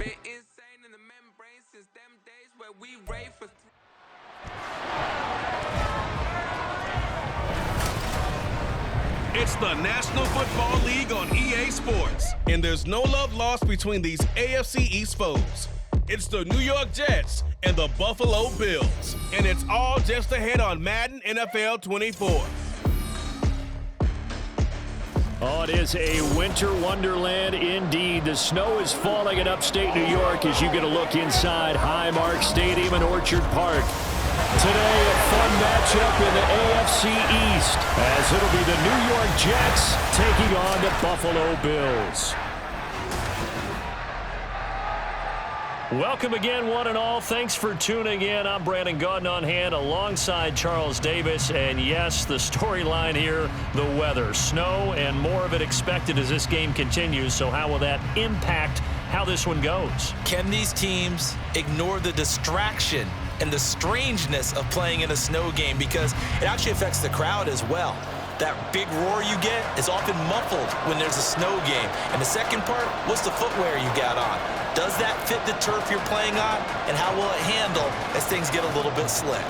Been insane in the membrane since them days where we rave for It's the National Football League on EA Sports, and there's no love lost between these AFC East foes. It's the New York Jets and the Buffalo Bills, and it's all just ahead on Madden NFL 24. Oh, it is a winter wonderland indeed. The snow is falling in upstate New York as you get a look inside Highmark Stadium in Orchard Park. Today, a fun matchup in the AFC East as it'll be the New York Jets taking on the Buffalo Bills. Welcome again, one and all. Thanks for tuning in. I'm Brandon Gaudin on hand alongside Charles Davis. And yes, the storyline here, the weather. Snow and more of it expected as this game continues. So how will that impact how this one goes? Can these teams ignore the distraction and the strangeness of playing in a snow game? Because it actually affects the crowd as well. That big roar you get is often muffled when there's a snow game. And the second part, what's the footwear you got on? Does that fit the turf you're playing on? And how will it handle as things get a little bit slick?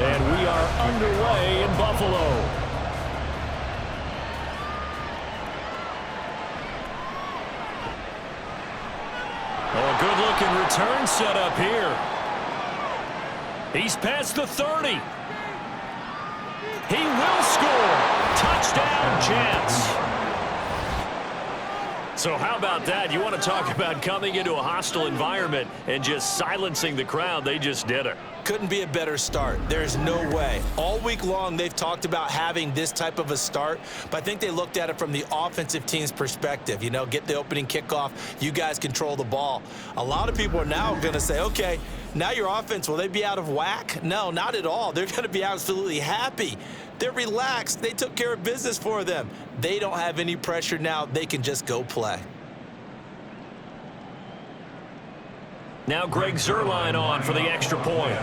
And we are underway in Buffalo. Oh, good-looking return set up here. He's past the 30. He will score. Touchdown, Jets. So how about that? You want to talk about coming into a hostile environment and just silencing the crowd. They just did it. Couldn't be a better start. There's no way. All week long, they've talked about having this type of a start, but I think they looked at it from the offensive team's perspective. You know, get the opening kickoff. You guys control the ball. A lot of people are now going to say, okay, now your offense, will they be out of whack? No, not at all. They're going to be absolutely happy. They're relaxed. They took care of business for them. They don't have any pressure now. They can just go play. Now Greg Zuerlein on for the extra point.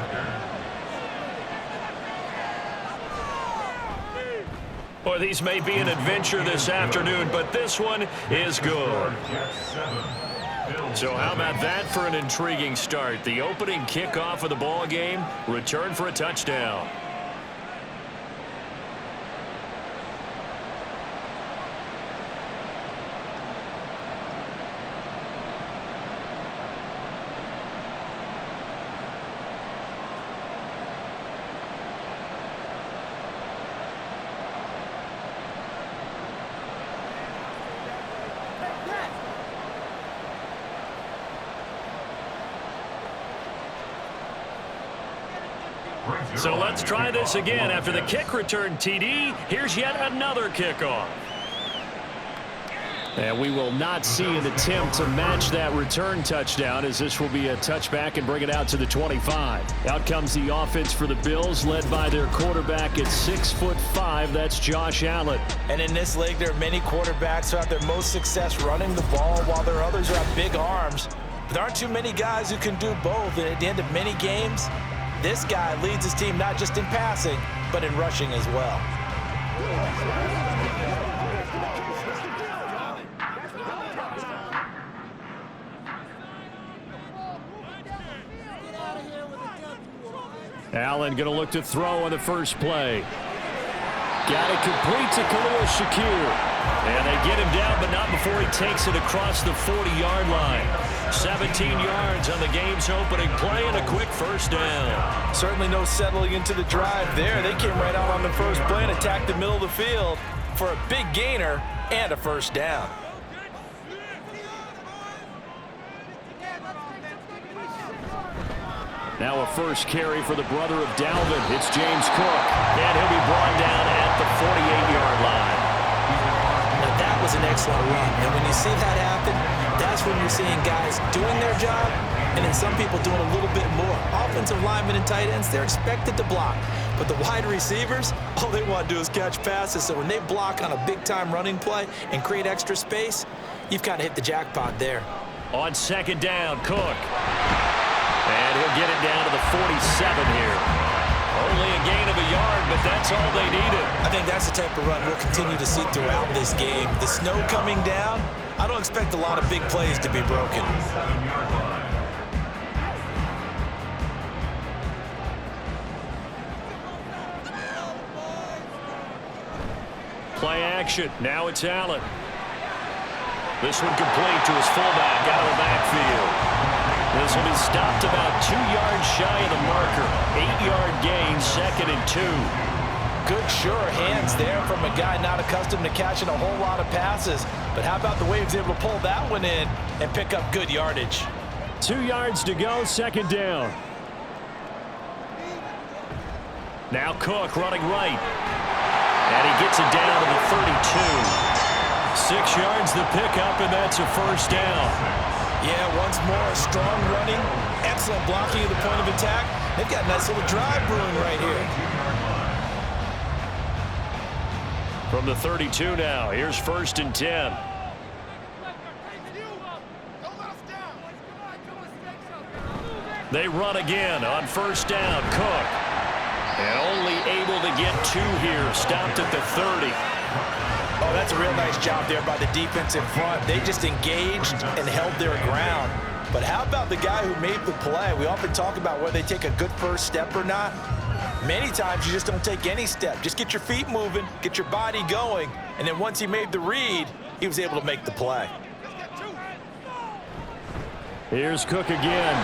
Boy, these may be an adventure this afternoon, but this one is good. So how about that for an intriguing start? The opening kickoff of the ball game, return for a touchdown. So let's try this again. After the kick return TD, here's yet another kickoff. And we will not see an attempt to match that return touchdown, as this will be a touchback and bring it out to the 25. Out comes the offense for the Bills, led by their quarterback at 6'5". That's Josh Allen. And in this league, there are many quarterbacks who have their most success running the ball, while there are others who have big arms. But there aren't too many guys who can do both. And at the end of many games, this guy leads his team not just in passing, but in rushing as well. Allen going to look to throw on the first play. Got it complete to Khalil Shakir. And they get him down, but not before he takes it across the 40-yard line. 17 yards on the game's opening play and a quick first down. Certainly no settling into the drive there. They came right out on the first play and attacked the middle of the field for a big gainer and a first down. Now a first carry for the brother of Dalvin. It's James Cook. And he'll be brought down at the 48-yard line. Now that was an excellent run. And when you see that happen, that's best when you're seeing guys doing their job and then some people doing a little bit more. Offensive linemen and tight ends, they're expected to block. But the wide receivers, all they want to do is catch passes. So when they block on a big-time running play and create extra space, you've kind of hit the jackpot there. On second down, Cook. And he'll get it down to the 47 here. Only a gain of a yard, but that's all they needed. I think that's the type of run we'll continue to see throughout this game. The snow coming down, I don't expect a lot of big plays to be broken. Play action. Now it's Allen. This one complete to his fullback out of the backfield. This one is stopped about 2 yards shy of the marker. 8-yard gain, 2nd and 2. Good, sure hands there from a guy not accustomed to catching a whole lot of passes. But how about the way he was able to pull that one in and pick up good yardage? 2 yards to go, 2nd down. Now Cook running right. And he gets it down to the 32. 6 yards the pickup, and that's a first down. Yeah, once more, strong running, excellent blocking at the point of attack. They've got a nice little drive brewing right here. From the 32 now, here's 1st and 10. They run again on 1st down, Cook. And only able to get 2 here, stopped at the 30. Oh, that's a real nice job there by the defense in front. They just engaged and held their ground. But how about the guy who made the play? We often talk about whether they take a good first step or not. Many times you just don't take any step. Just get your feet moving, get your body going, and then once he made the read, he was able to make the play. Here's Cook again.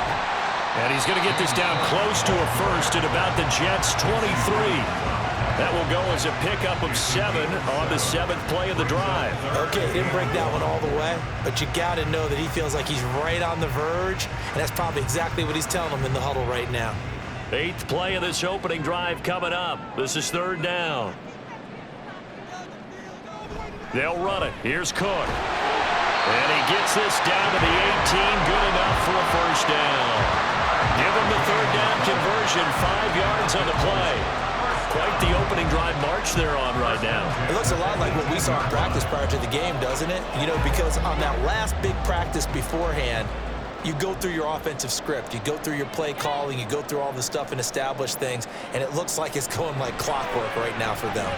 And he's going to get this down close to a first at about the Jets' 23. That will go as a pickup of 7 on the 7th play of the drive. Okay, he didn't break that one all the way, but you got to know that he feels like he's right on the verge, and that's probably exactly what he's telling them in the huddle right now. 8th play of this opening drive coming up. This is 3rd down. They'll run it. Here's Cook. And he gets this down to the 18. Good enough for a first down. Give him the 3rd down conversion. 5 yards on the play. Quite the opening drive march they're on right now. It looks a lot like what we saw in practice prior to the game, doesn't it? You know, because on that last big practice beforehand, you go through your offensive script, you go through your play calling, you go through all the stuff and establish things, and it looks like it's going like clockwork right now for them.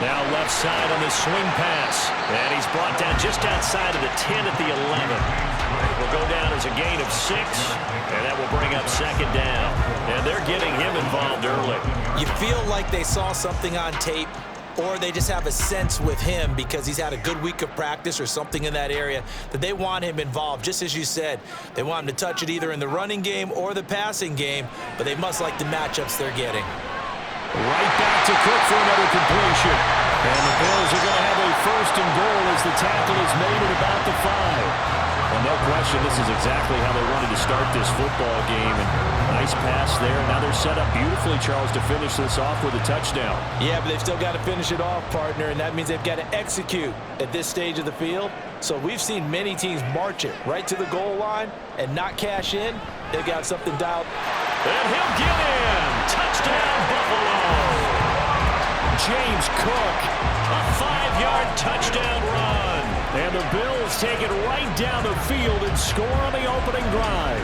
Now left side on the swing pass, and he's brought down just outside of the 10 at the 11. Will go down as a gain of 6, and that will bring up 2nd down. And they're getting him involved early. You feel like they saw something on tape, or they just have a sense with him because he's had a good week of practice or something in that area that they want him involved. Just as you said, they want him to touch it either in the running game or the passing game, but they must like the matchups they're getting. Right back to Cook for another completion. And the Bills are going to have a 1st and goal as the tackle is made at about the 5. Well, no question, this is exactly how they wanted to start this football game. And nice pass there. Now they're set up beautifully, Charles, to finish this off with a touchdown. Yeah, but they've still got to finish it off, partner, and that means they've got to execute at this stage of the field. So we've seen many teams march it right to the goal line and not cash in. They've got something dialed. And he'll get in. Touchdown, Buffalo. James Cook, a 5-yard touchdown run. And the Bills take it right down the field and score on the opening drive.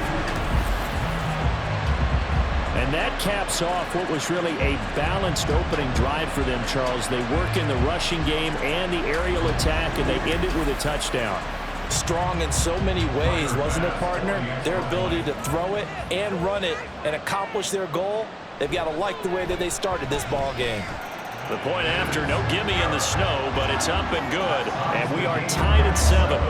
And that caps off what was really a balanced opening drive for them, Charles. They work in the rushing game and the aerial attack, and they end it with a touchdown. Strong in so many ways, wasn't it, partner? Their ability to throw it and run it and accomplish their goal, they've got to like the way that they started this ball game. The point after, no gimme in the snow, but it's up and good, and we are tied at 7.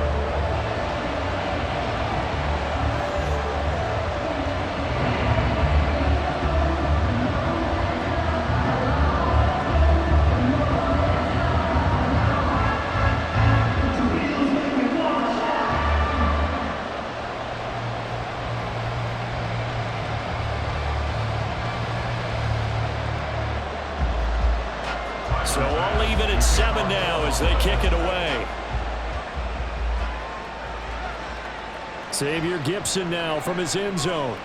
So all even at 7 now as they kick it away. Xavier Gipson now from his end zone.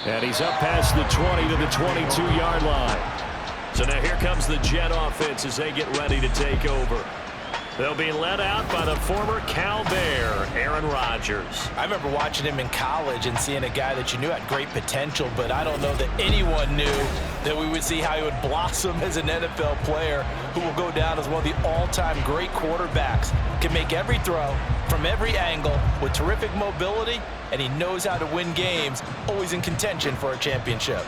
And he's up past the 20 to the 22-yard line. So now here comes the Jet offense as they get ready to take over. They'll be led out by the former Cal Bear, Aaron Rodgers. I remember watching him in college and seeing a guy that you knew had great potential, but I don't know that anyone knew that we would see how he would blossom as an NFL player who will go down as one of the all-time great quarterbacks. Can make every throw from every angle with terrific mobility, and he knows how to win games, always in contention for a championship.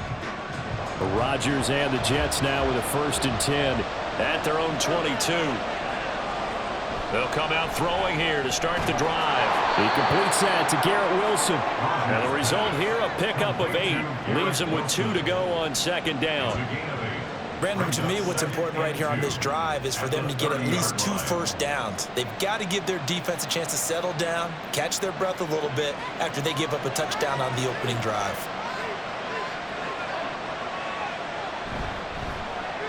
Rodgers and the Jets now with a 1st and 10 at their own 22. They'll come out throwing here to start the drive. He completes that to Garrett Wilson. And the result here, a pickup of 8. Leaves him with 2 to go on 2nd down. Brandon, to me, what's important right here on this drive is for them to get at least 2 first downs. They've got to give their defense a chance to settle down, catch their breath a little bit after they give up a touchdown on the opening drive.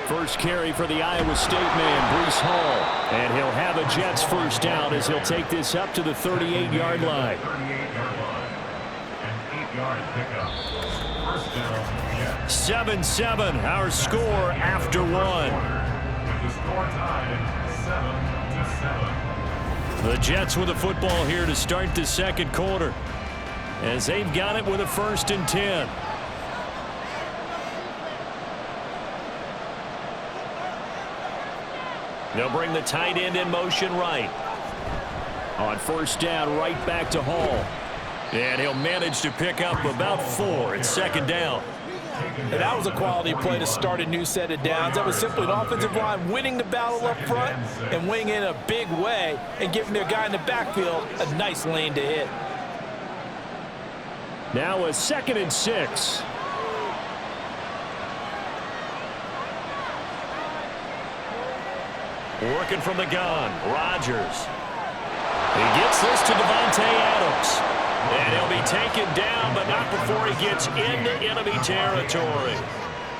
First carry for the Iowa State man, Breece Hall. And he'll have a Jets first down as he'll take this up to the 38-yard line. 7-7, our score after 1. The Jets with the football here to start the 2nd quarter, as they've got it with a 1st and 10. They'll bring the tight end in motion right. On 1st down, right back to Hall. And he'll manage to pick up about 4 at 2nd down. And that was a quality play to start a new set of downs. That was simply an offensive line winning the battle up front and winning in a big way and giving their guy in the backfield a nice lane to hit. Now a 2nd and 6. Working from the gun, Rodgers. He gets this to Davante Adams. And he'll be taken down, but not before he gets into enemy territory.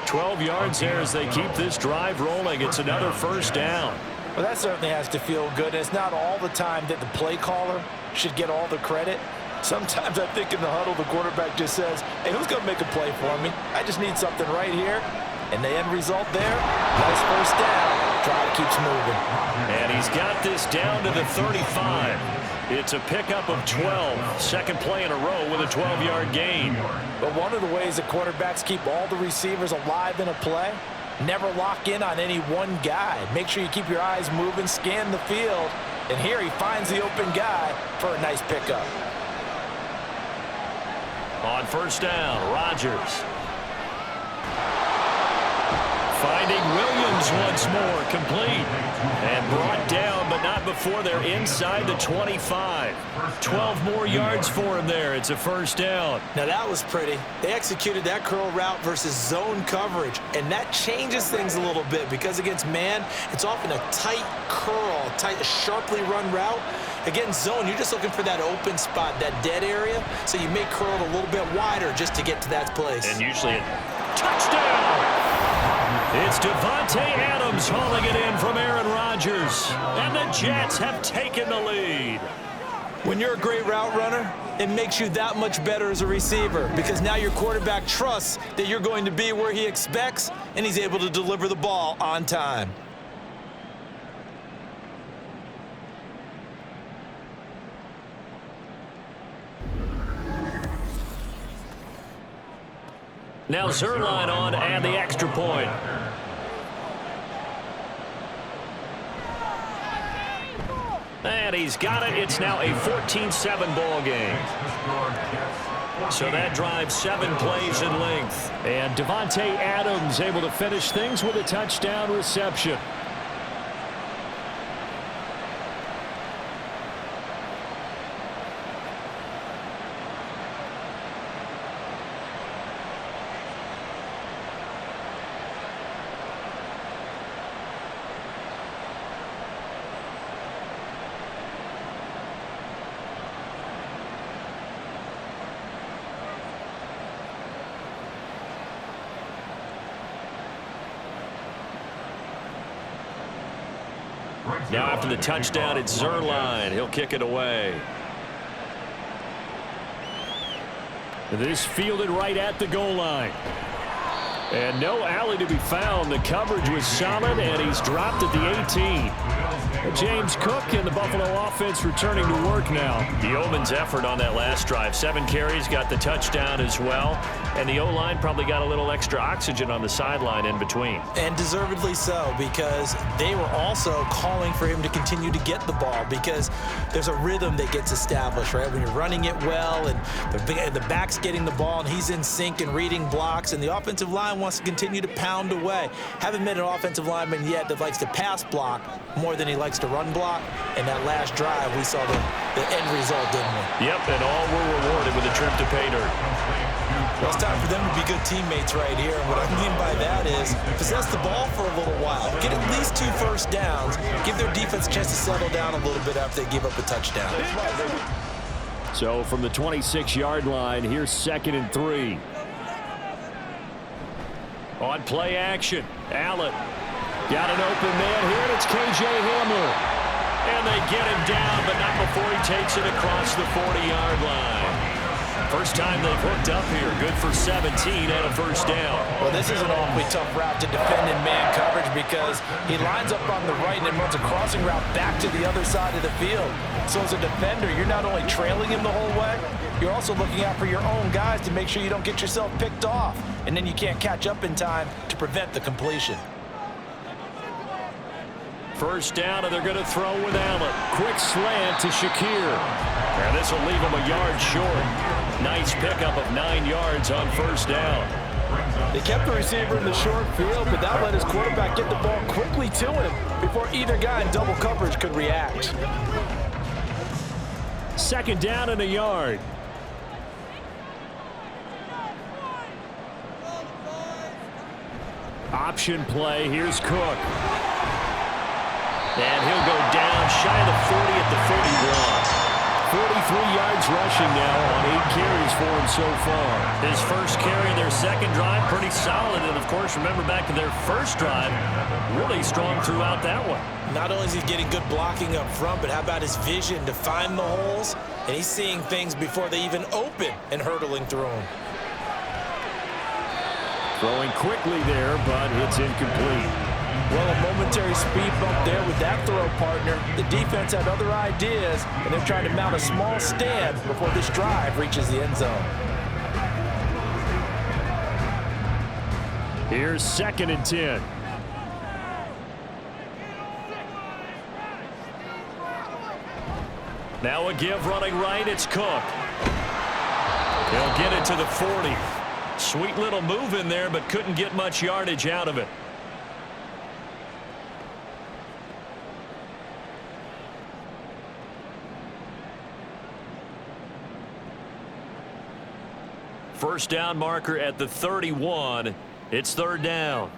12 yards there as they keep this drive rolling. It's another 1st down. Well, that certainly has to feel good. It's not all the time that the play caller should get all the credit. Sometimes I think in the huddle, the quarterback just says, hey, who's going to make a play for me? I just need something right here. And the end result there, nice 1st down. Drive keeps moving. And he's got this down to the 35. It's a pickup of 12. 2nd play in a row with a 12-yard gain. But one of the ways that quarterbacks keep all the receivers alive in a play, never lock in on any one guy. Make sure you keep your eyes moving, scan the field. And here he finds the open guy for a nice pickup. On 1st down, Rodgers. Finding Williams once more, complete. And brought down, but not before they're inside the 25. 12 more yards for him there. It's a 1st down. Now that was pretty. They executed that curl route versus zone coverage, and that changes things a little bit because against man, it's often a tight curl, a sharply run route. Against zone, you're just looking for that open spot, that dead area, so you may curl it a little bit wider just to get to that place. And usually a touchdown! It's Davante Adams hauling it in from Aaron Rodgers. And the Jets have taken the lead. When you're a great route runner, it makes you that much better as a receiver because now your quarterback trusts that you're going to be where he expects and he's able to deliver the ball on time. Now Zerline on and the extra point. And he's got it. It's now a 14-7 ball game. So that drives 7 plays in length. And Davante Adams able to finish things with a touchdown reception. Now after the touchdown, it's Zerline. He'll kick it away. This fielded right at the goal line. And no alley to be found. The coverage was solid, and he's dropped at the 18. James Cook and the Buffalo offense returning to work now. The Yeoman's effort on that last drive. 7 carries, got the touchdown as well. And the O-line probably got a little extra oxygen on the sideline in between. And deservedly so, because they were also calling for him to continue to get the ball, because there's a rhythm that gets established, right? When you're running it well and the back's getting the ball and he's in sync and reading blocks, and the offensive line wants to continue to pound away. Haven't met an offensive lineman yet that likes to pass block more than he likes to run block. And that last drive, we saw the end result, didn't we? Yep, and all were rewarded with a trip to pay dirt. Well, it's time for them to be good teammates right here. And what I mean by that is possess the ball for a little while. Get at least 2 first downs. Give their defense a chance to settle down a little bit after they give up a touchdown. So from the 26-yard line, here's 2nd and 3. On play action, Allen got an open man here, and it's K.J. Hamler. And they get him down, but not before he takes it across the 40-yard line. First time they've hooked up here. Good for 17 and a first down. Well, this is an awfully tough route to defend in man coverage, because he lines up on the right and then runs a crossing route back to the other side of the field. So as a defender, you're not only trailing him the whole way, you're also looking out for your own guys to make sure you don't get yourself picked off. And then you can't catch up in time to prevent the completion. First down, and they're going to throw with Allen. Quick slant to Shakir. And this will leave him a yard short. Nice pickup of 9 yards on first down. They kept the receiver in the short field, but that let his quarterback get the ball quickly to him before either guy in double coverage could react. 2nd down and a yard. Option play. Here's Cook. And he'll go down shy of the 40 at the 41. 43 yards rushing now on 8 carries for him so far. His first carry, their second drive, pretty solid. And, of course, remember back to their first drive, really strong throughout that one. Not only is he getting good blocking up front, but how about his vision to find the holes? And he's seeing things before they even open and hurdling through them. Throwing quickly there, but it's incomplete. Well, a momentary speed bump there with that throw partner. The defense had other ideas, and they're trying to mount a small stand before this drive reaches the end zone. Here's 2nd and 10. Now a give running right, it's Cook. He'll get it to the 40. Sweet little move in there, but couldn't get much yardage out of it. First down marker at the 31. It's 3rd down.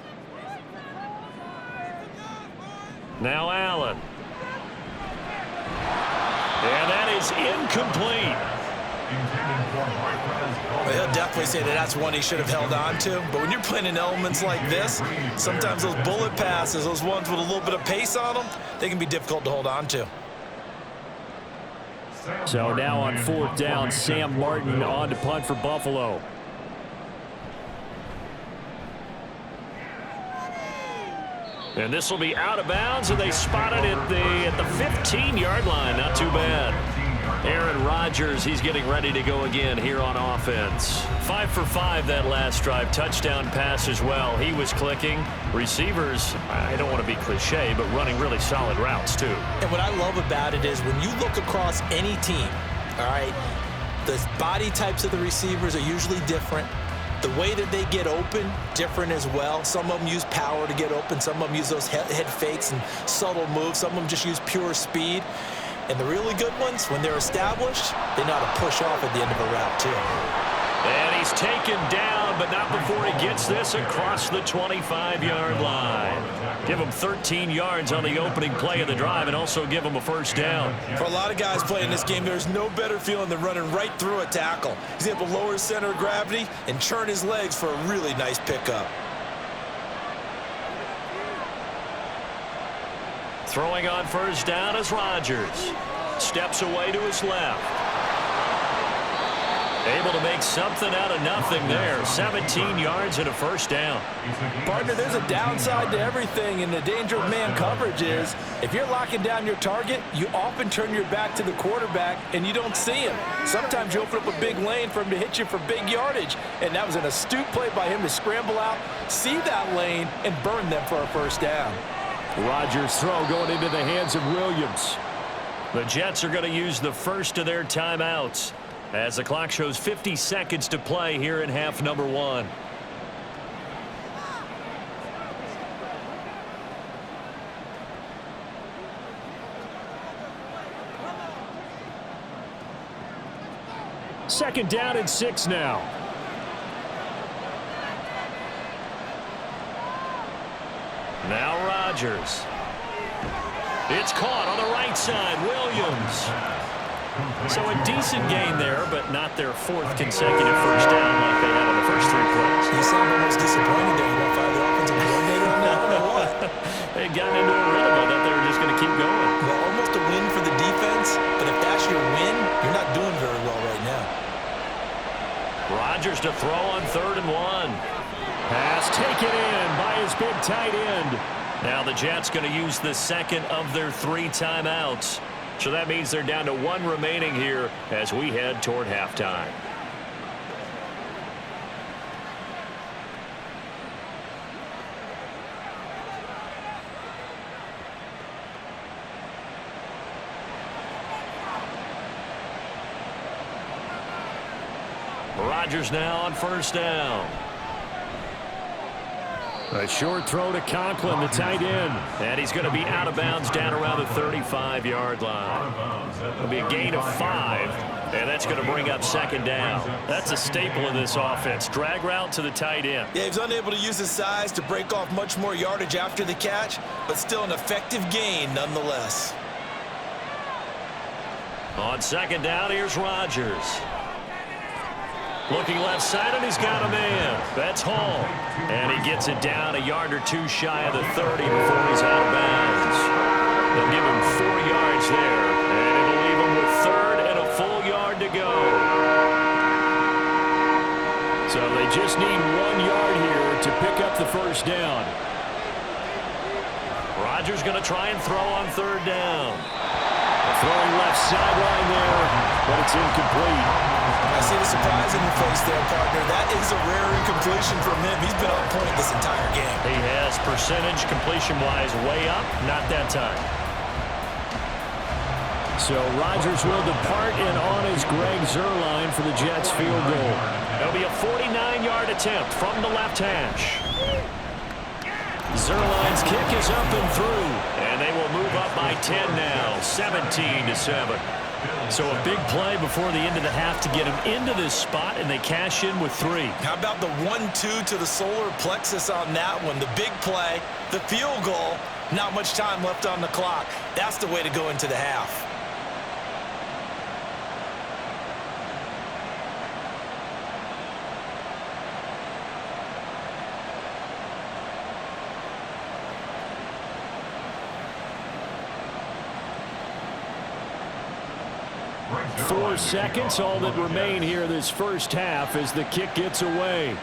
Now Allen. And that is incomplete. Well, he'll definitely say that that's one he should have held on to. But when you're playing in elements like this, sometimes those bullet passes, those ones with a little bit of pace on them, they can be difficult to hold on to. So now on 4th down, Sam Martin on to punt for Buffalo. And this will be out of bounds, and they spot it at the 15-yard line. Not too bad. Aaron Rodgers, he's getting ready to go again here on offense. 5 for 5 that last drive. Touchdown pass as well. He was clicking. Receivers, I don't want to be cliche, but running really solid routes too. And what I love about it is when you look across any team, all right, the body types of the receivers are usually different. The way that they get open, different as well. Some of them use power to get open. Some of them use those head fakes and subtle moves. Some of them just use pure speed. And the really good ones, when they're established, they know how to push off at the end of a route, too. And he's taken down, but not before he gets this across the 25-yard line. Give him 13 yards on the opening play of the drive and also give him a first down. For a lot of guys playing this game, there's no better feeling than running right through a tackle. He's able to lower his center of gravity and churn his legs for a really nice pickup. Throwing on first down is Rodgers. Steps away to his left. Able to make something out of nothing there. 17 yards and a first down. Partner, there's a downside to everything, and the danger of man coverage is if you're locking down your target, you often turn your back to the quarterback and you don't see him. Sometimes you open up a big lane for him to hit you for big yardage, and that was an astute play by him to scramble out, see that lane, and burn them for a first down. Rodgers' throw going into the hands of Williams. The Jets are going to use the first of their timeouts as the clock shows 50 seconds to play here in half number 1. Second down and 6 now. Now Rodgers. It's caught on the right side. Williams. So a decent gain there, but not their 4th consecutive first down like they had on the first 3 plays. You sound almost disappointed there. You don't fire the offensive coordinator on that one or what? They got into a rhythm. I thought they were just going to keep going. Well, almost a win for the defense, but if that's your win, you're not doing very well right now. Rodgers to throw on 3rd and 1. Pass taken in by his big tight end. Now the Jets going to use the second of their 3 timeouts. So that means they're down to 1 remaining here as we head toward halftime. Rodgers now on first down. A short throw to Conklin, the tight end. And he's going to be out of bounds down around the 35-yard line. It'll be a gain of 5, and that's going to bring up second down. That's a staple of this offense. Drag route to the tight end. Yeah, he was unable to use his size to break off much more yardage after the catch, but still an effective gain nonetheless. On second down, here's Rodgers. Looking left side, and he's got a man. That's Hall. And he gets it down a yard or 2 shy of the 30 before he's out of bounds. They'll give him 4 yards there, and it'll leave him with 3rd and a full yard to go. So they just need 1 yard here to pick up the first down. Rodgers going to try and throw on 3rd down. Throwing left sideline there, but it's incomplete. I see the surprise in your face there, partner. That is a rare incompletion from him. He's been on point this entire game. He has percentage completion-wise way up, not that time. So Rodgers will depart, and on is Greg Zuerlein for the Jets field goal. It'll be a 49-yard attempt from the left hash. Zuerlein's kick is up and through, and they will move up by 10 now, 17-7. So a big play before the end of the half to get him into this spot, and they cash in with 3. How about the 1-2 to the solar plexus on that one? The big play, the field goal, not much time left on the clock. That's the way to go into the half. Four seconds, all that remain here this first half as the kick gets away.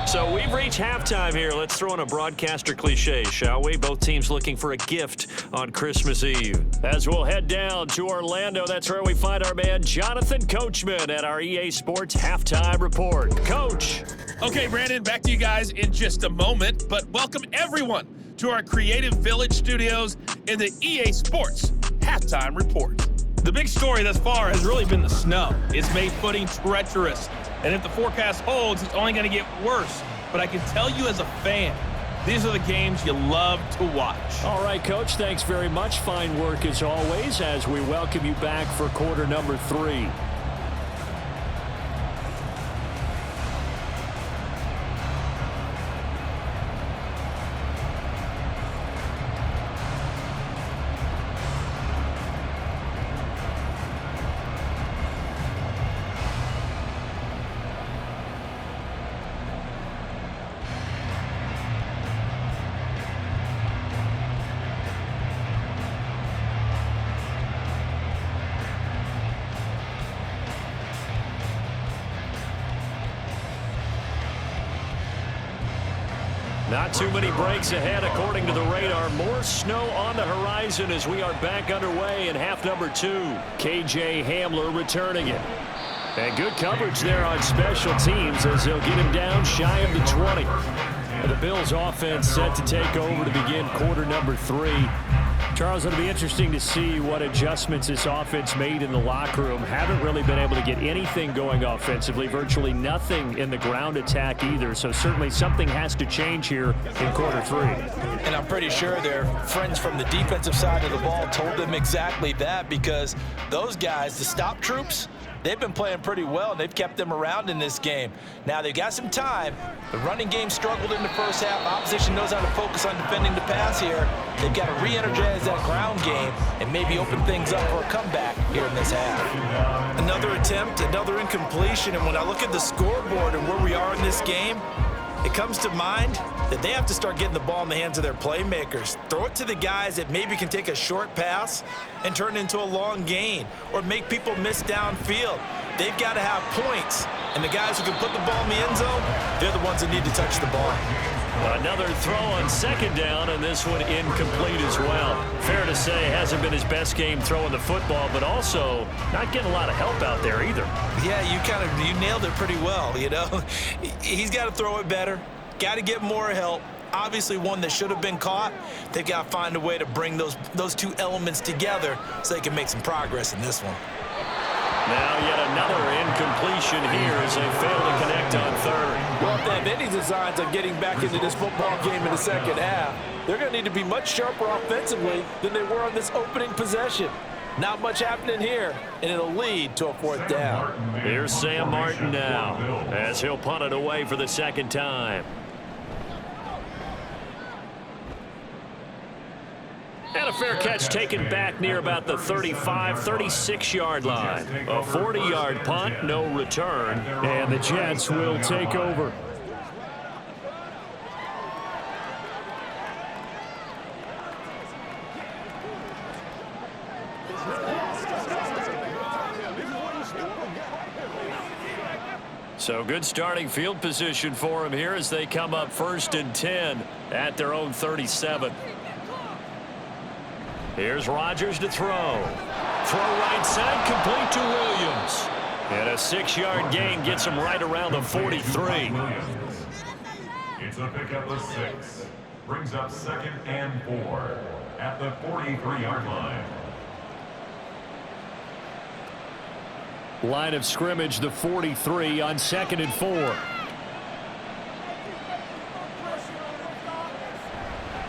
So we've reached halftime here. Let's throw in a broadcaster cliche, shall we? Both teams looking for a gift on Christmas Eve. As we'll head down to Orlando, that's where we find our man Jonathan Coachman at our EA Sports Halftime Report. Coach. Okay, Brandon, back to you guys in just a moment, but welcome everyone to our Creative Village studios in the EA Sports Halftime Report. The big story thus far has really been the snow. It's made footing treacherous, and if the forecast holds, it's only going to get worse. But I can tell you as a fan, these are the games you love to watch. All right, Coach, thanks very much. Fine work as always as we welcome you back for quarter number 3. Not too many breaks ahead according to the radar. More snow on the horizon as we are back underway in half number 2. K.J. Hamler returning it. And good coverage there on special teams as they'll get him down shy of the 20. And the Bills offense set to take over to begin quarter number 3. Charles, it'll be interesting to see what adjustments this offense made in the locker room. Haven't really been able to get anything going offensively, virtually nothing in the ground attack either. So certainly something has to change here in quarter 3. And I'm pretty sure their friends from the defensive side of the ball told them exactly that, because those guys, the stop troops, they've been playing pretty well, and they've kept them around in this game. Now, they've got some time. The running game struggled in the first half. Opposition knows how to focus on defending the pass here. They've got to re-energize that ground game and maybe open things up for a comeback here in this half. Another attempt, another incompletion, and when I look at the scoreboard and where we are in this game, it comes to mind that they have to start getting the ball in the hands of their playmakers. Throw it to the guys that maybe can take a short pass and turn it into a long gain or make people miss downfield. They've got to have points, and the guys who can put the ball in the end zone, they're the ones that need to touch the ball. Another throw on second down, and this one incomplete as well. Fair to say, hasn't been his best game throwing the football, but also not getting a lot of help out there either. Yeah, you nailed it pretty well, you know. He's got to throw it better, got to get more help. Obviously one that should have been caught. They've got to find a way to bring those two elements together so they can make some progress in this one. Now yet another incompletion here as they fail to connect on third. Well, if they have any designs on getting back into this football game in the second half, they're going to need to be much sharper offensively than they were on this opening possession. Not much happening here, and it'll lead to a fourth down. Here's Sam Martin now as he'll punt it away for the second time. And a fair catch taken back near about the 35, 36-yard line. A 40-yard punt, no return. And the Jets will take over. So good starting field position for them here as they come up 1st and 10 at their own 37. Here's Rodgers to throw. Throw right side, complete to Williams. And a 6-yard gain gets him right around the 43. It's a pickup of 6. Brings up 2nd and 4 at the 43-yard line. Line of scrimmage, the 43 on 2nd and 4.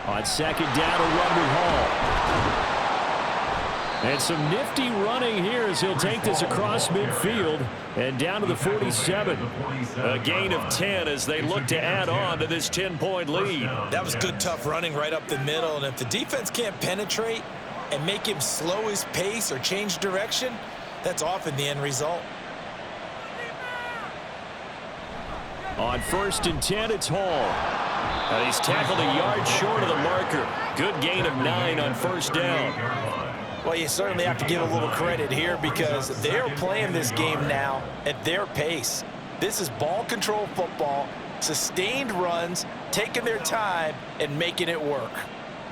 On second down, a run to Hall. And some nifty running here as he'll take this across midfield and down to the 47. A gain of 10 as they look to add on to this 10-point lead. That was good, tough running right up the middle, and if the defense can't penetrate and make him slow his pace or change direction, that's often the end result. On 1st and 10, it's Hall. And he's tackled a yard short of the marker. Good gain of 9 on 1st down. Well, you certainly have to give a little credit here because they're playing this game now at their pace. This is ball control football, sustained runs, taking their time and making it work.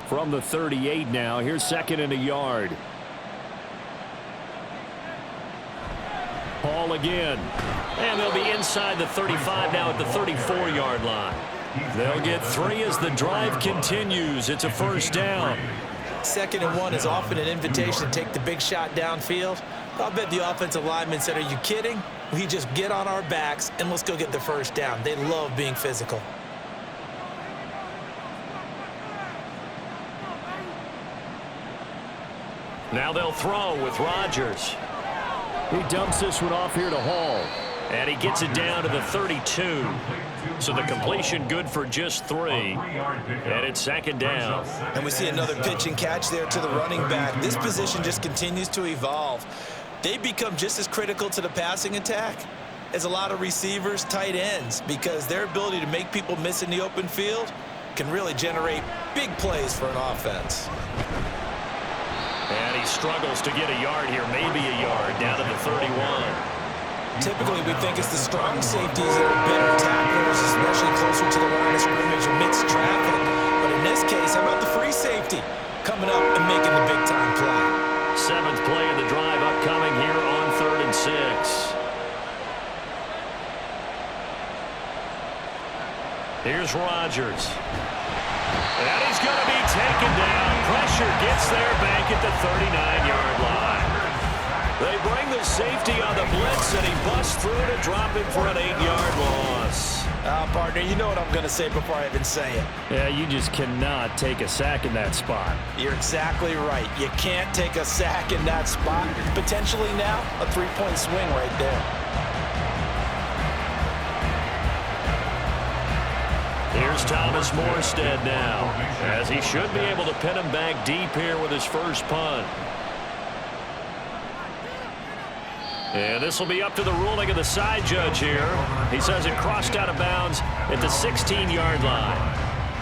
From the 38 now, here's 2nd and a yard. Hall again. And they'll be inside the 35 now at the 34-yard line. They'll get 3 as the drive continues. It's a 1st down. 2nd and 1 is often an invitation to take the big shot downfield. I'll bet the offensive linemen said, are you kidding? We just get on our backs and let's go get the 1st down. They love being physical. Now they'll throw with Rodgers. He dumps this one off here to Hall. And he gets it down to the 32. So the completion good for just 3. And it's 2nd down. And we see another pitch and catch there to the running back. This position just continues to evolve. They become just as critical to the passing attack as a lot of receivers, tight ends, because their ability to make people miss in the open field can really generate big plays for an offense. And he struggles to get a yard here, maybe a yard, down to the 31. Typically, we think it's the strong safeties that are better tacklers, especially closer to the line of scrimmage amidst traffic. But in this case, how about the free safety coming up and making the big-time play? 7th play of the drive upcoming here on 3rd and 6. Here's Rodgers. And he's going to be taken down. Pressure gets there back at the 39-yard line. They bring the safety on the blitz, and he busts through to drop him for an 8-yard loss. Partner, you know what I'm going to say before I even say it. Yeah, you just cannot take a sack in that spot. You're exactly right. You can't take a sack in that spot. Potentially now, a 3-point swing right there. Here's Thomas Morstead now, as he should be able to pin him back deep here with his first punt. And this will be up to the ruling of the side judge here. He says it crossed out of bounds at the 16-yard line.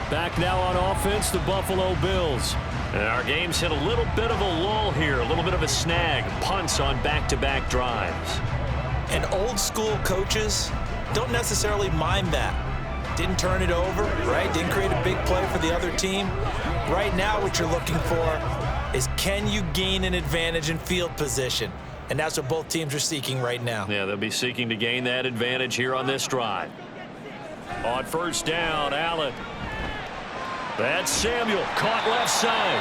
Back now on offense, the Buffalo Bills. And our game's hit a little bit of a lull here, a little bit of a snag. Punts on back-to-back drives. And old-school coaches don't necessarily mind that. Didn't turn it over, right? Didn't create a big play for the other team. Right now what you're looking for is, can you gain an advantage in field position? And that's what both teams are seeking right now. Yeah, they'll be seeking to gain that advantage here on this drive. On 1st down, Allen. That's Samuel, caught left side.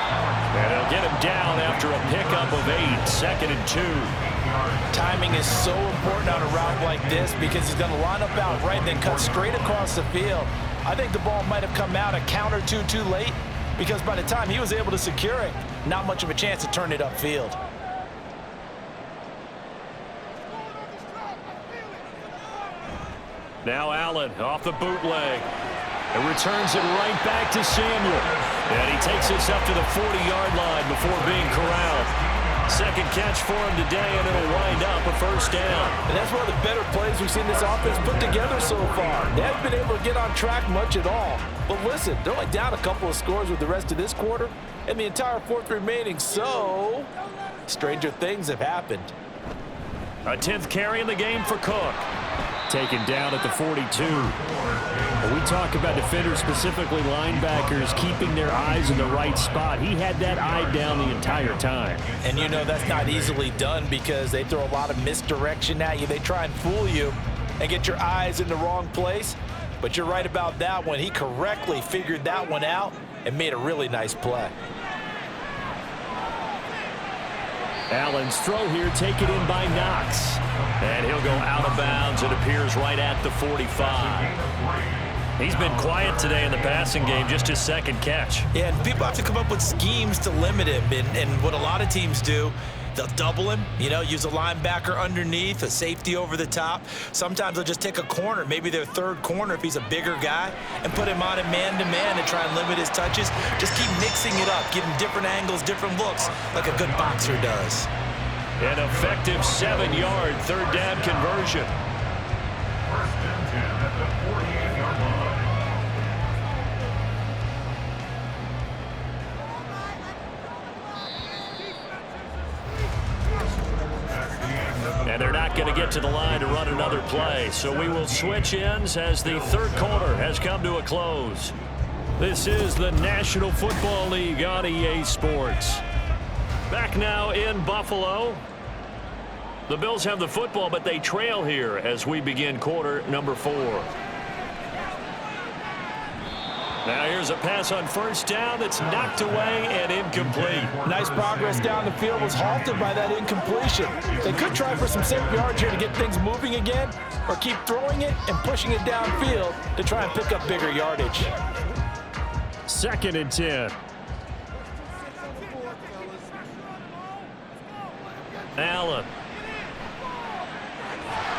And they'll get him down after a pickup of 8, 2nd and 2. Timing is so important on a route like this because he's going to line up out right, then cut straight across the field. I think the ball might have come out a count or two too late because by the time he was able to secure it, not much of a chance to turn it upfield. Now Allen off the bootleg. And returns it right back to Samuel. And he takes us up to the 40-yard line before being corralled. 2nd catch for him today, and it'll wind up a 1st down. And that's one of the better plays we've seen this offense put together so far. They haven't been able to get on track much at all. But listen, they're only down a couple of scores with the rest of this quarter and the entire 4th remaining, so stranger things have happened. A 10th carry in the game for Cook. Taken down at the 42. When we talk about defenders, specifically linebackers, keeping their eyes in the right spot. He had that eye down the entire time. And you know that's not easily done because they throw a lot of misdirection at you. They try and fool you and get your eyes in the wrong place. But you're right about that one. He correctly figured that one out and made a really nice play. Allen's throw here taken in by Knox. And he'll go out of bounds. It appears right at the 45. He's been quiet today in the passing game, just his 2nd catch. Yeah, and people have to come up with schemes to limit him. And what a lot of teams do, they'll double him, you know, use a linebacker underneath, a safety over the top. Sometimes they'll just take a corner, maybe their 3rd corner if he's a bigger guy, and put him on a man-to-man to try and limit his touches. Just keep mixing it up, give him different angles, different looks, like a good boxer does. An effective 7-yard 3rd down conversion. 1st and 10 at the 48-yard line. And they're not going to get to the line to run another play. So we will switch ends as the 3rd quarter has come to a close. This is the National Football League on EA Sports. Back now in Buffalo. The Bills have the football, but they trail here as we begin quarter number 4. Now here's a pass on 1st down that's knocked away and incomplete. Nice progress down the field, was halted by that incompletion. They could try for some safe yards here to get things moving again, or keep throwing it and pushing it downfield to try and pick up bigger yardage. 2nd and 10. Allen.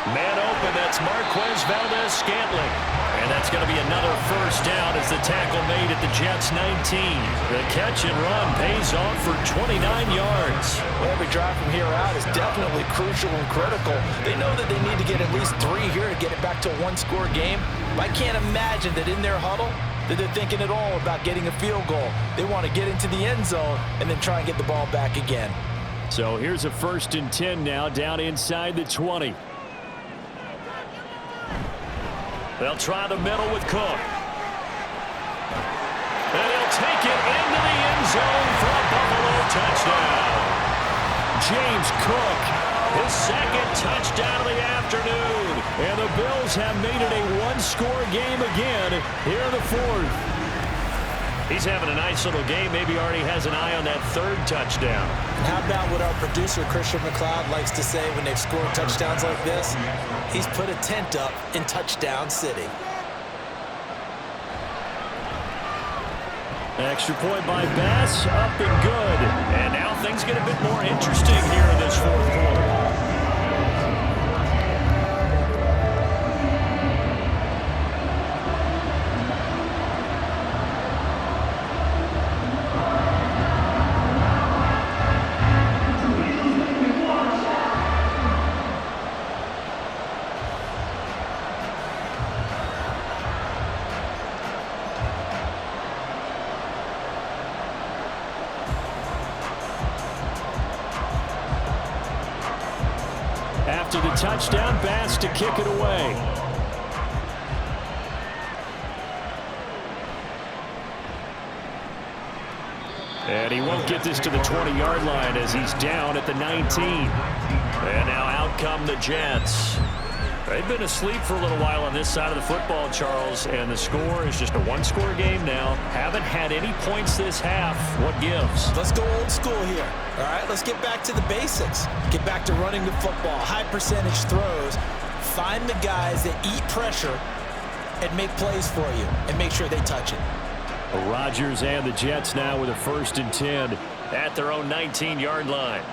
Man open, that's Marquez Valdez-Scantling. And that's going to be another 1st down as the tackle made at the Jets' 19. The catch and run pays off for 29 yards. Well, every drive from here out is definitely crucial and critical. They know that they need to get at least 3 here to get it back to a 1-score game. But I can't imagine that in their huddle that they're thinking at all about getting a field goal. They want to get into the end zone and then try and get the ball back again. So here's a 1st and 10 now, down inside the 20. They'll try the middle with Cook. And he'll take it into the end zone for a Buffalo touchdown. James Cook, His second touchdown of the afternoon. and the Bills have made it a one-score game again here in the fourth. He's having a nice little game. Maybe already has an eye on that third touchdown. And how about what our producer, Christian McLeod, likes to say when they've scored touchdowns like this? He's put a tent up in Touchdown City. Extra point by Bass, up and good. And now things get a bit more interesting here in this fourth quarter. After the touchdown, Bass to kick it away. And he won't get this to the 20-yard line as he's down at the 19. And now out come the Jets. They've been asleep for a little while on this side of the football, Charles, and the score is just a one-score game now. Haven't had any points this half. What gives? Let's go old school here. All right, let's get back to the basics. Get back to running the football, high percentage throws. Find the guys that eat pressure and make plays for you and make sure they touch it. Rodgers and the Jets now with a 1st and 10. At their own 19-yard line.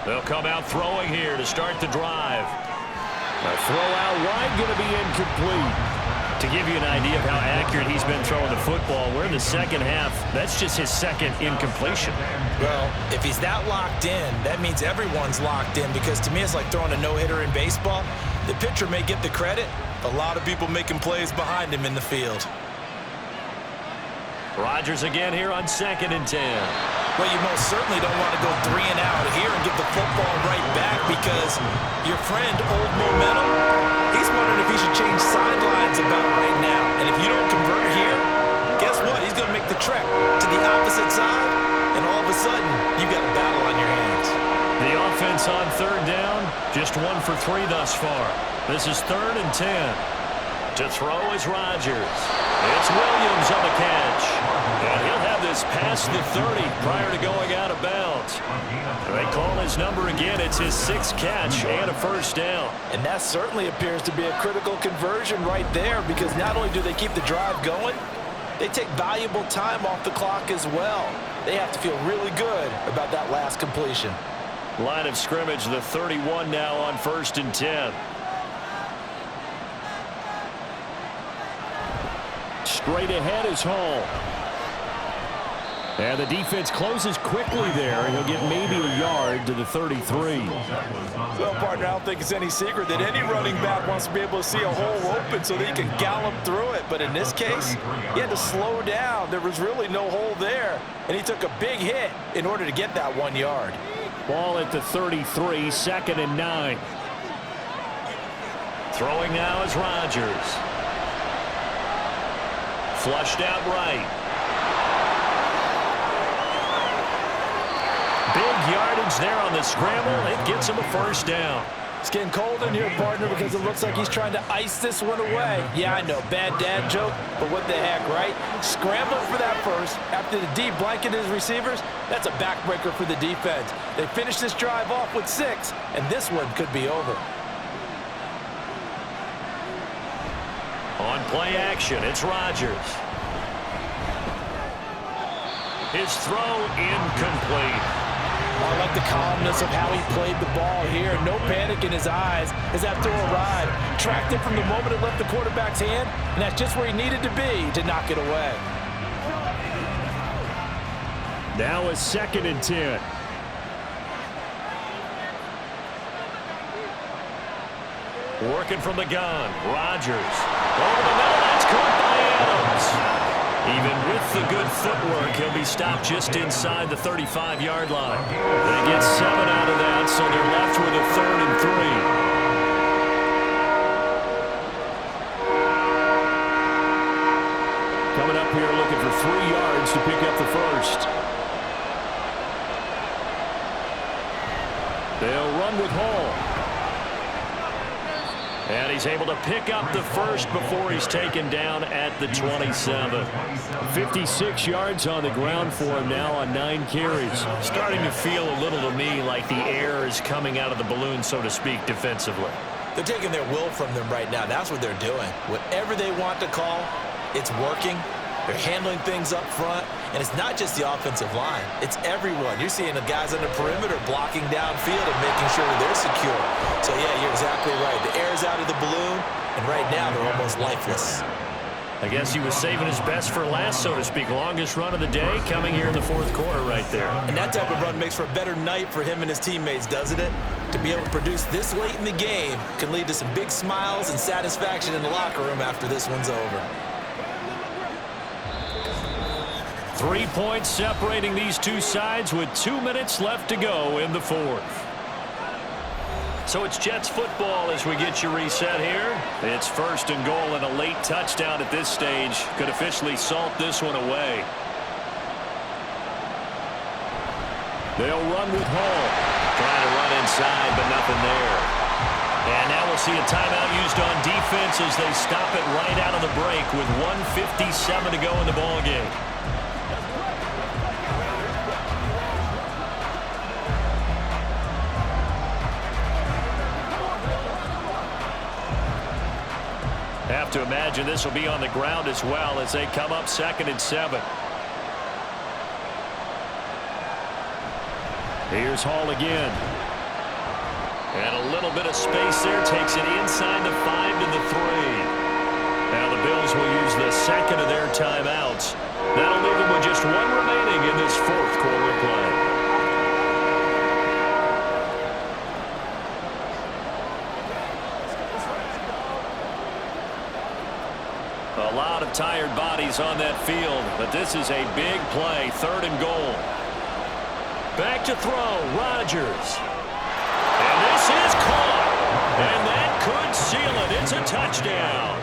They'll come out throwing here to start the drive. A throw out wide, going to be incomplete. To give you an idea of how accurate he's been throwing the football, we're in the second half. That's just his second incompletion. Well, if he's that locked in, that means everyone's locked in, because to me it's like throwing a no-hitter in baseball. The pitcher may get the credit, a lot of people making plays behind him in the field. Rodgers again here on 2nd and 10. Well, you most certainly don't want to go 3 and out here and give the football right back, because your friend, Old Momentum, he's wondering if he should change sidelines about right now. And if you don't convert here, guess what? He's going to make the trek to the opposite side, and all of a sudden, you've got a battle on your hands. The offense on 3rd down, just 1 for 3 thus far. This is 3rd and 10. To throw is Rodgers. It's Williams on the catch. And he'll have this past the 30 prior to going out of bounds. They call his number again. It's his 6th catch and a 1st down. And that certainly appears to be a critical conversion right there, because not only do they keep the drive going, they take valuable time off the clock as well. They have to feel really good about that last completion. Line of scrimmage, the 31 now on 1st and 10. Straight ahead is Hall. And the defense closes quickly there. He'll get maybe a yard to the 33. Well, partner, I don't think it's any secret that any running back wants to be able to see a hole open so that he can gallop through it. But in this case, he had to slow down. There was really no hole there, and he took a big hit in order to get that 1 yard. Ball at the 33, 2nd and 9. Throwing now is Rodgers. Flushed out right. Big yardage there on the scramble. It gets him a 1st down. It's getting cold in here, partner, because it looks like he's trying to ice this one away. Yeah, I know, bad dad joke, but what the heck, right? Scrambling for that first. After the D blanket his receivers, that's a backbreaker for the defense. They finish this drive off with 6, and this one could be over. On play action, it's Rodgers. His throw incomplete. I like the calmness of how he played the ball here. No panic in his eyes as that throw arrived. Tracked it from the moment it left the quarterback's hand, and that's just where he needed to be to knock it away. Now a 2nd and 10. Working from the gun, Rodgers. Over the middle, that's caught by Adams. Even with the good footwork, he'll be stopped just inside the 35-yard line. They get 7 out of that, so they're left with a 3rd and 3. coming up here looking for 3 yards to pick up the first. They'll run with Hall. And he's able to pick up the first before he's taken down at the 27. 56 yards on the ground for him now on 9 carries. Starting to feel a little to me like the air is coming out of the balloon, so to speak, defensively. They're taking their will from them right now. That's what they're doing. Whatever they want to call, it's working. They're handling things up front. And it's not just the offensive line. It's everyone. You're seeing the guys on the perimeter blocking downfield and making sure that they're secure. So, yeah, you're exactly right. The air's out of the balloon, and right now they're almost lifeless. I guess he was saving his best for last, so to speak. Longest run of the day coming here in the fourth quarter right there. And that type of run makes for a better night for him and his teammates, doesn't it? To be able to produce this late in the game can lead to some big smiles and satisfaction in the locker room after this one's over. 3 points separating these two sides with 2 minutes left to go in the fourth. So it's Jets football as we get you reset here. It's 1st and goal, and a late touchdown at this stage could officially salt this one away. They'll run with Hall. Trying to run inside, but nothing there. And now we'll see a timeout used on defense as they stop it right out of the break with 1:57 to go in the ballgame. Have to imagine this will be on the ground as well as they come up 2nd and 7. Here's Hall again. And a little bit of space there. Takes it inside the 5 to the 3. Now the Bills will use the second of their timeouts. That'll leave them with just 1 remaining in this fourth quarter play. A lot of tired bodies on that field, but this is a big play. 3rd and goal. Back to throw, Rodgers. And this is caught. And that could seal it. It's a touchdown.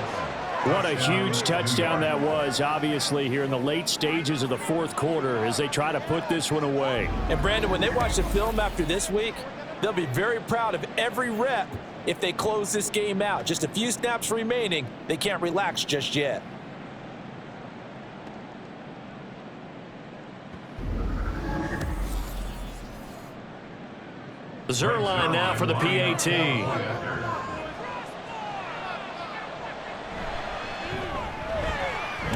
What a huge touchdown that was, obviously, here in the late stages of the fourth quarter as they try to put this one away. And, Brandon, when they watch the film after this week, they'll be very proud of every rep if they close this game out. Just a few snaps remaining. They can't relax just yet. Zerline now for the PAT.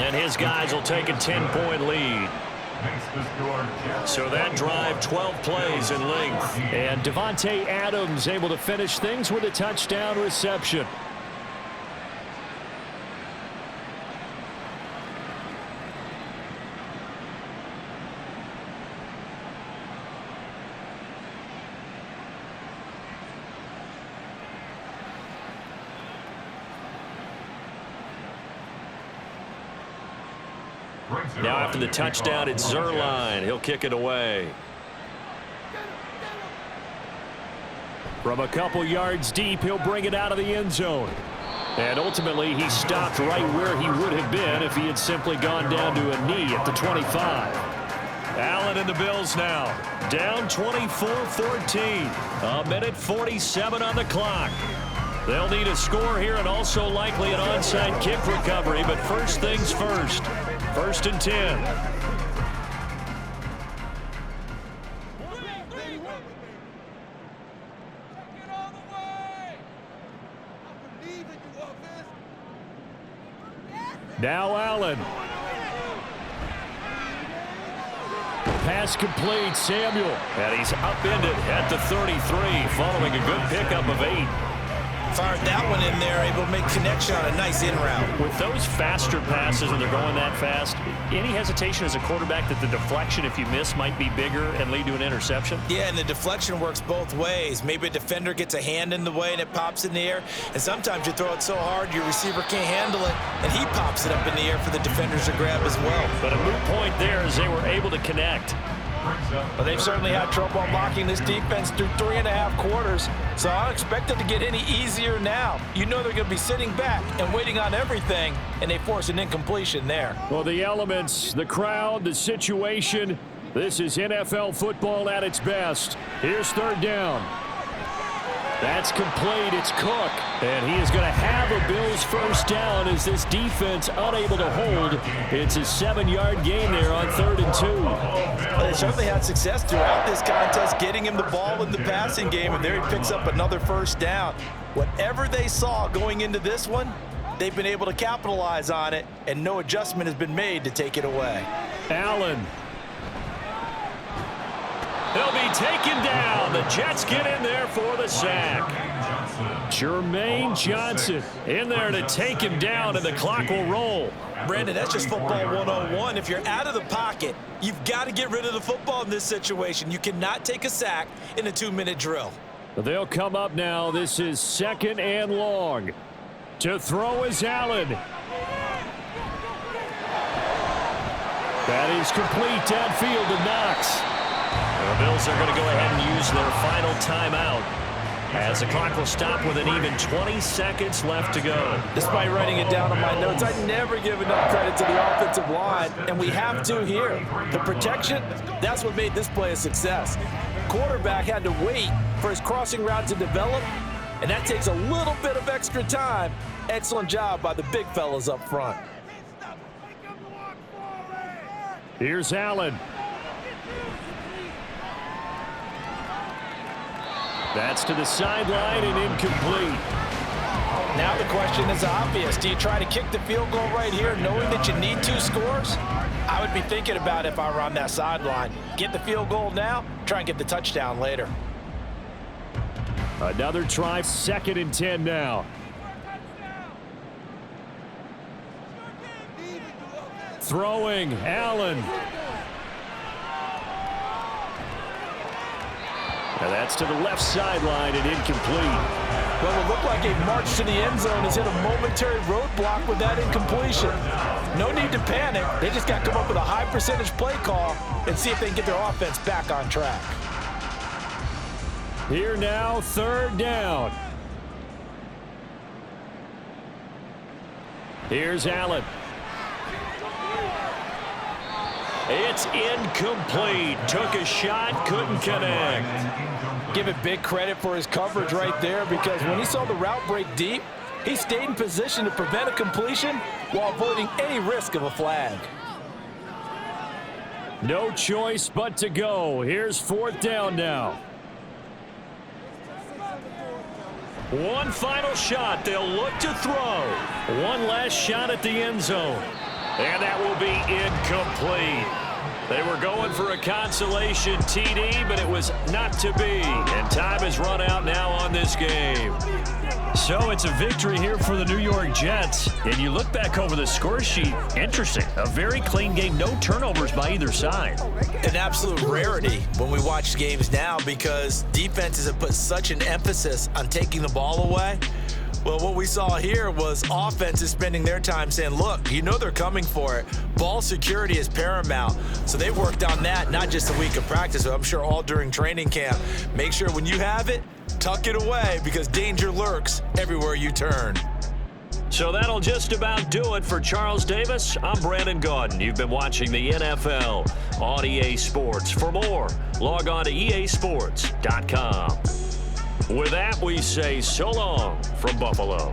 And his guys will take a 10-point lead. So that drive, 12 plays in length. And Devontae Adams able to finish things with a touchdown reception. Now after the touchdown, it's Zerline. He'll kick it away. From a couple yards deep, he'll bring it out of the end zone. And ultimately, he stopped right where he would have been if he had simply gone down to a knee at the 25. Allen and the Bills now. Down 24-14. 1:47 on the clock. They'll need a score here and also likely an onside kick recovery, but first things first. 1st and 10. Now Allen. Pass complete, Samuel. And he's upended at the 33 following a good pickup of 8. Fired that one in there, able to make connection on a nice in route. With those faster passes and they're going that fast, any hesitation as a quarterback that the deflection, if you miss, might be bigger and lead to an interception? Yeah, and the deflection works both ways. Maybe a defender gets a hand in the way and it pops in the air, and sometimes you throw it so hard your receiver can't handle it, and he pops it up in the air for the defenders to grab as well. But a moot point there as they were able to connect. Well, they've certainly had trouble unlocking this defense through 3.5 quarters, so I don't expect it to get any easier now. You know they're going to be sitting back and waiting on everything, and they force an incompletion there. Well, the elements, the crowd, the situation, this is NFL football at its best. Here's 3rd down. That's complete. It's Cook. And he is going to have a Bills first down as this defense unable to hold. It's a 7-yard gain there on 3rd and 2. Well, they certainly had success throughout this contest getting him the ball in the passing game, and there he picks up another first down. Whatever they saw going into this one, they've been able to capitalize on it, and no adjustment has been made to take it away. Allen. He'll be taken down. The Jets get in there for the sack. Jermaine Johnson in there to take him down, and the clock will roll. Brandon, that's just football 101. If you're out of the pocket, you've got to get rid of the football in this situation. You cannot take a sack in a 2-minute drill. They'll come up now. This is 2nd and long. To throw is Allen. That is complete downfield to Knox. The Bills are going to go ahead and use their final timeout as the clock will stop with an even 20 seconds left to go. Despite writing it down on my notes, I never give enough credit to the offensive line, and we have to here. The protection, that's what made this play a success. Quarterback had to wait for his crossing route to develop, and that takes a little bit of extra time. Excellent job by the big fellas up front. Here's Allen. That's to the sideline and incomplete. Now the question is obvious. Do you try to kick the field goal right here knowing that you need 2 scores? I would be thinking about it if I were on that sideline. Get the field goal now, try and get the touchdown later. Another try, 2nd and 10 now. Throwing, Allen. And that's to the left sideline and incomplete. Well, it looked like a march to the end zone has hit a momentary roadblock with that incompletion. No need to panic. They just got to come up with a high percentage play call and see if they can get their offense back on track. Here now, 3rd down. Here's Allen. It's incomplete. Took a shot, couldn't connect. Give it big credit for his coverage right there, because when he saw the route break deep, he stayed in position to prevent a completion while avoiding any risk of a flag. No choice but to go. Here's 4th down now. One final shot. They'll look to throw. One last shot at the end zone. And that will be incomplete. They were going for a consolation TD, but it was not to be. And time has run out now on this game. So it's a victory here for the New York Jets. And you look back over the score sheet, interesting. A very clean game, no turnovers by either side. An absolute rarity when we watch games now, because defenses have put such an emphasis on taking the ball away. Well, what we saw here was offenses spending their time saying, look, you know they're coming for it. Ball security is paramount. So they worked on that, not just a week of practice, but I'm sure all during training camp. Make sure when you have it, tuck it away, because danger lurks everywhere you turn. So that'll just about do it for Charles Davis. I'm Brandon Gaudin. You've been watching the NFL on EA Sports. For more, log on to easports.com. With that, we say so long from Buffalo.